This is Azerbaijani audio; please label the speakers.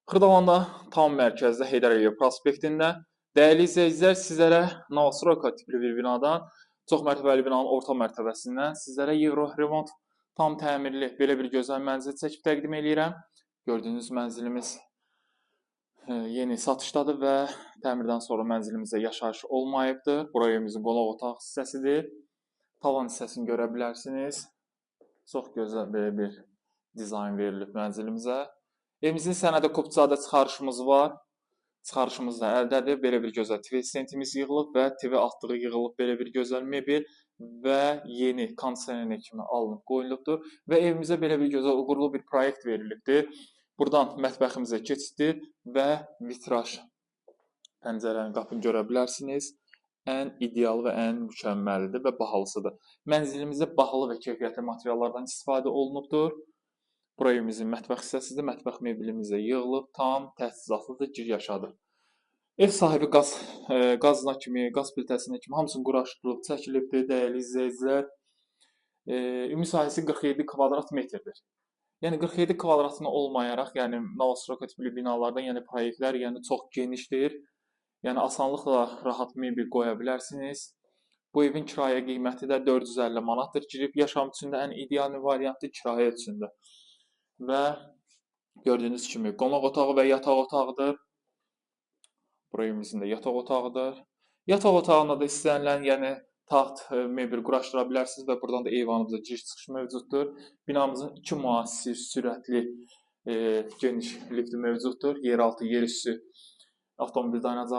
Speaker 1: Xırdalanda tam mərkəzdə Heydər Əliyev prospektində. Dəyərli izləyicilər, sizlərə Novostroyka tipli bir binadan, çox mərtəbəli binanın orta mərtəbəsindən sizlərə Euro remont tam təmirli belə bir gözəl mənzil çəkib təqdim edirəm. Gördüyünüz mənzilimiz yeni satışdadır və təmirdən sonra mənzilimizdə yaşayış olmayıbdır. Bura evimizin qonaq otaq hissəsidir. Tavan hissəsini görə bilərsiniz. Çox gözəl belə bir dizayn verilib mənzilimizə. Evimizin sənədi Kupçada çıxarışımız var. Çıxarışımız da əldədir. Belə bir gözəl TV stendimiz yığılıb və TV altlığı yığılıb belə bir gözəl mebel və yeni kondisioner kimi alınıb qoyulubdur. Və evimizə belə bir gözəl uğurlu bir proyekt verilibdir. Buradan mətbəximizə keçiddir və vitraj pəncərənin qapını görə bilərsiniz. Ən ideal və ən mükəmməlidir və bahalısıdır. Mənzilimizdə bahalı və keyfiyyətli materiallardan istifadə olunubdur. Bura evimizin mətbəx hissəsidir. Mətbəx mebelimiz də yığılıb, tam təchizatlıdır, gir yaşadır. Ev sahibi qazına kimi, qaz plitəsinə kimi hamısını quraşdırılıb, çəkilibdir, dəyərli izləyicilər. Ümumi sahəsi 47 kvadrat metrdir. Yəni 47 kvadratına olmayaraq, yəni Novostroyka tipli binalardan, yəni proyektlər, yəni çox genişdir. Yəni asanlıqla rahat mebel qoya bilərsiniz. Bu evin kirayə qiyməti də 450 manatdır. Girib yaşam üçün də ən ideal variantdır, kirayə üçün də. Və gördüyünüz kimi qonaq otağı və yataq otağıdır. Bura evimizin də yataq otağıdır. Yataq otağında da istənilən, yəni taxt, mebel quraşdıra bilərsiniz və buradan da eyvanımıza giriş-çıxış mövcuddur. Binamızın 2 müasir sürətli geniş lifti mövcuddur. Yeraltı, yerüstü avtomobil dayanacağı